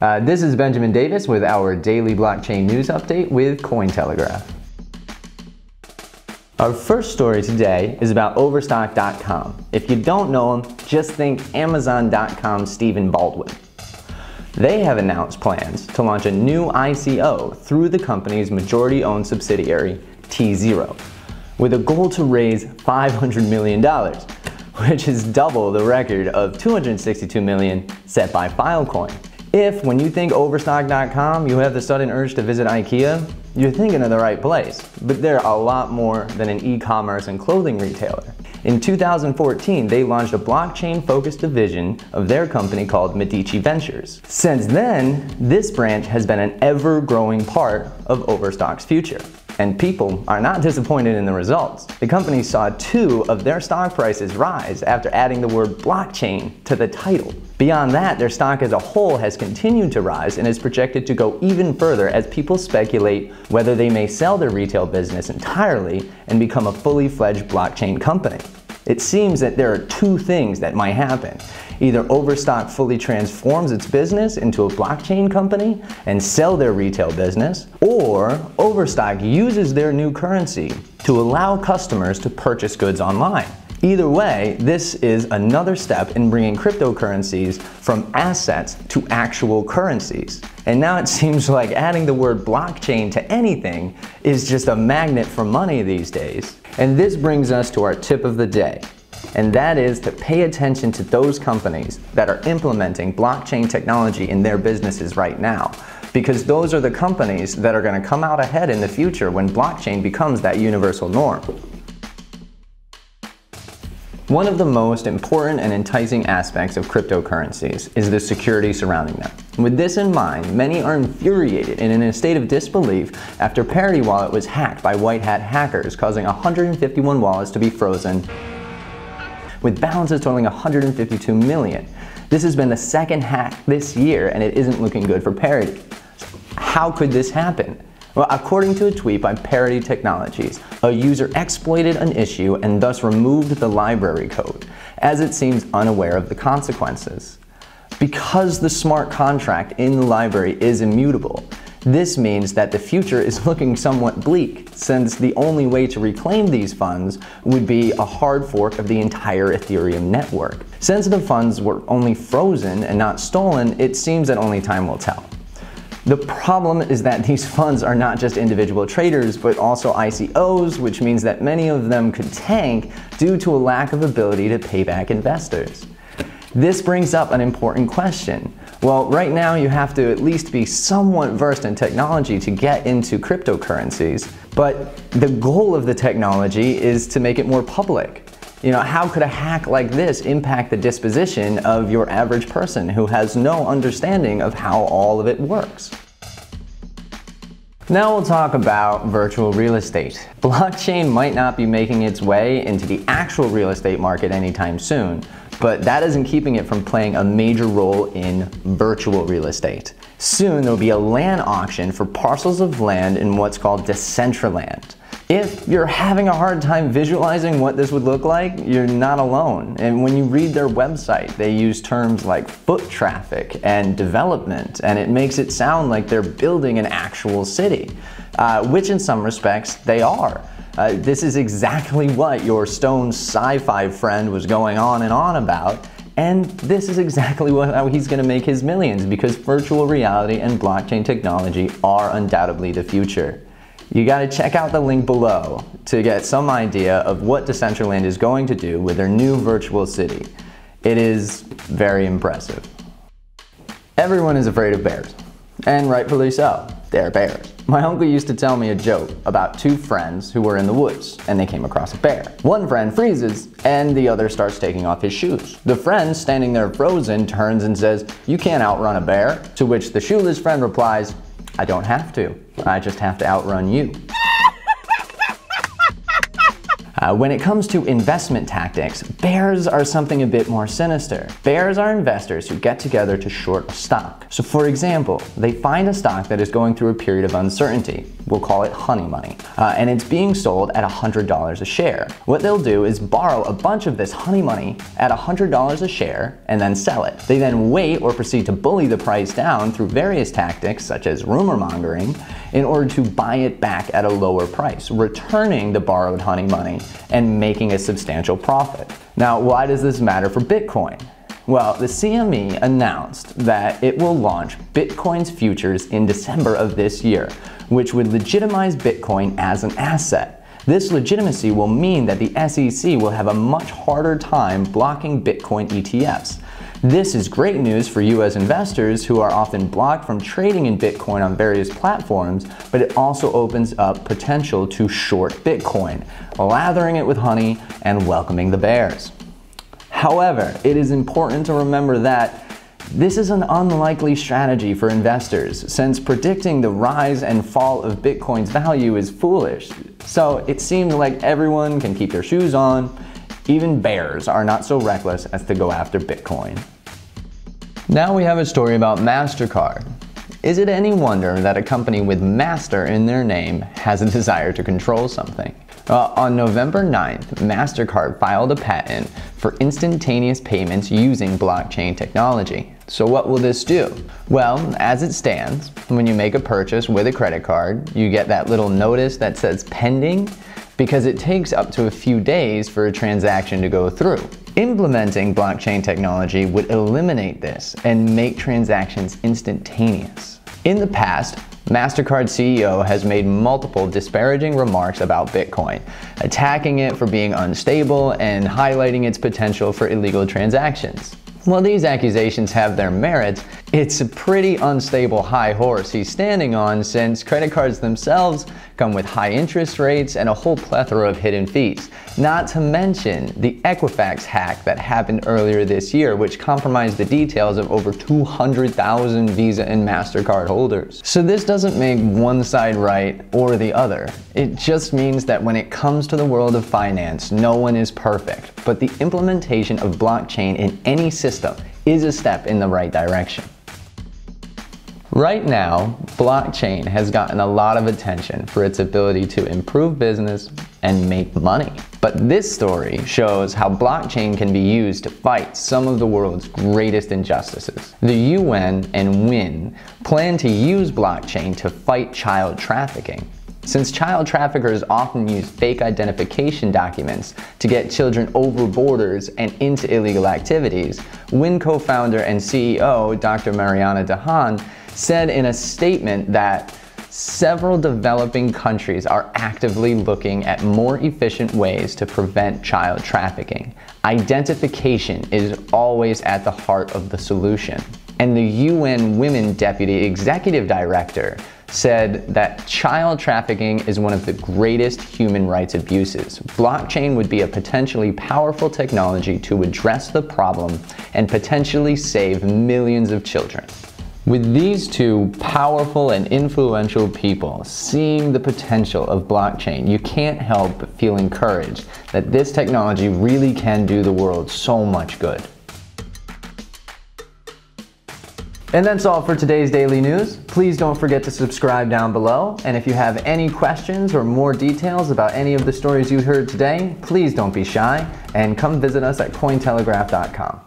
This is Benjamin Davis with our daily blockchain news update with Cointelegraph. Our first story today is about Overstock.com. If you don't know him, just think Amazon.com Stephen Baldwin. They have announced plans to launch a new ICO through the company's majority-owned subsidiary, tZERO, with a goal to raise $500 million, which is double the record of $262 million set by Filecoin. If, when you think Overstock.com, you have the sudden urge to visit IKEA, you're thinking of the right place. But they're a lot more than an e-commerce and clothing retailer. In 2014, they launched a blockchain-focused division of their company called Medici Ventures. Since then, this branch has been an ever-growing part of Overstock's future. And people are not disappointed in the results. The company saw 2 of their stock prices rise after adding the word blockchain to the title. Beyond that, their stock as a whole has continued to rise and is projected to go even further as people speculate whether they may sell their retail business entirely and become a fully fledged blockchain company. It seems that there are 2 things that might happen. Either Overstock fully transforms its business into a blockchain company and sell their retail business, or Overstock uses their new currency to allow customers to purchase goods online. Either way, this is another step in bringing cryptocurrencies from assets to actual currencies. And now it seems like adding the word blockchain to anything is just a magnet for money these days. And this brings us to our tip of the day. And that is to pay attention to those companies that are implementing blockchain technology in their businesses right now. Because those are the companies that are going to come out ahead in the future when blockchain becomes that universal norm. One of the most important and enticing aspects of cryptocurrencies is the security surrounding them. With this in mind, many are infuriated and in a state of disbelief after Parity Wallet was hacked by white hat hackers, causing 151 wallets to be frozen, with balances totaling 152 million. This has been the second hack this year, and it isn't looking good for Parity. How could this happen? Well, according to a tweet by Parity Technologies, a user exploited an issue and thus removed the library code, as it seems unaware of the consequences. Because the smart contract in the library is immutable, this means that the future is looking somewhat bleak, since the only way to reclaim these funds would be a hard fork of the entire Ethereum network. Since the funds were only frozen and not stolen, it seems that only time will tell. The problem is that these funds are not just individual traders, but also ICOs, which means that many of them could tank due to a lack of ability to pay back investors. This brings up an important question. Well, right now you have to at least be somewhat versed in technology to get into cryptocurrencies, but the goal of the technology is to make it more public. How could a hack like this impact the disposition of your average person who has no understanding of how all of it works? Now we'll talk about virtual real estate. Blockchain might not be making its way into the actual real estate market anytime soon, but that isn't keeping it from playing a major role in virtual real estate. Soon there'll be a land auction for parcels of land in what's called Decentraland. If you're having a hard time visualizing what this would look like, you're not alone. And when you read their website, they use terms like foot traffic and development, and it makes it sound like they're building an actual city, which in some respects they are. This is exactly what your stone sci-fi friend was going on and on about, and this is exactly how he's going to make his millions, because virtual reality and blockchain technology are undoubtedly the future. You gotta check out the link below to get some idea of what Decentraland is going to do with their new virtual city. It is very impressive. Everyone is afraid of bears, and rightfully so. They're bears. My uncle used to tell me a joke about 2 friends who were in the woods and they came across a bear. One friend freezes and the other starts taking off his shoes. The friend standing there frozen turns and says, "You can't outrun a bear," to which the shoeless friend replies, "I don't have to. I just have to outrun you." When it comes to investment tactics, bears are something a bit more sinister. Bears are investors who get together to short a stock. So for example, they find a stock that is going through a period of uncertainty. We'll call it honey money. And it's being sold at $100 a share. What they'll do is borrow a bunch of this honey money at $100 a share and then sell it. They then wait or proceed to bully the price down through various tactics such as rumor mongering in order to buy it back at a lower price, returning the borrowed honey money and making a substantial profit. Now, why does this matter for Bitcoin? Well, the CME announced that it will launch Bitcoin's futures in December of this year, which would legitimize Bitcoin as an asset. This legitimacy will mean that the SEC will have a much harder time blocking Bitcoin ETFs. This is great news for you as investors who are often blocked from trading in Bitcoin on various platforms, but it also opens up potential to short Bitcoin, lathering it with honey and welcoming the bears. However, it is important to remember that this is an unlikely strategy for investors, since predicting the rise and fall of Bitcoin's value is foolish. So it seems like everyone can keep their shoes on. Even bears are not so reckless as to go after Bitcoin. Now we have a story about MasterCard. Is it any wonder that a company with master in their name has a desire to control something? On November 9th, MasterCard filed a patent for instantaneous payments using blockchain technology. So what will this do? Well, as it stands, when you make a purchase with a credit card, you get that little notice that says pending, because it takes up to a few days for a transaction to go through. Implementing blockchain technology would eliminate this and make transactions instantaneous. In the past, MasterCard CEO has made multiple disparaging remarks about Bitcoin, attacking it for being unstable and highlighting its potential for illegal transactions. While these accusations have their merits, it's a pretty unstable high horse he's standing on, since credit cards themselves come with high interest rates and a whole plethora of hidden fees. Not to mention the Equifax hack that happened earlier this year, which compromised the details of over 200,000 Visa and MasterCard holders. So this doesn't make one side right or the other. It just means that when it comes to the world of finance, no one is perfect, but the implementation of blockchain in any system is a step in the right direction. Right now, blockchain has gotten a lot of attention for its ability to improve business and make money. But this story shows how blockchain can be used to fight some of the world's greatest injustices. The UN and WIN plan to use blockchain to fight child trafficking. Since child traffickers often use fake identification documents to get children over borders and into illegal activities, WIN co-founder and CEO Dr. Mariana DeHaan said in a statement that several developing countries are actively looking at more efficient ways to prevent child trafficking. Identification is always at the heart of the solution. And the UN Women Deputy Executive Director said that child trafficking is one of the greatest human rights abuses. Blockchain would be a potentially powerful technology to address the problem and potentially save millions of children. With these two powerful and influential people seeing the potential of blockchain, you can't help but feel encouraged that this technology really can do the world so much good. And that's all for today's daily news. Please don't forget to subscribe down below. And if you have any questions or more details about any of the stories you heard today, please don't be shy and come visit us at Cointelegraph.com.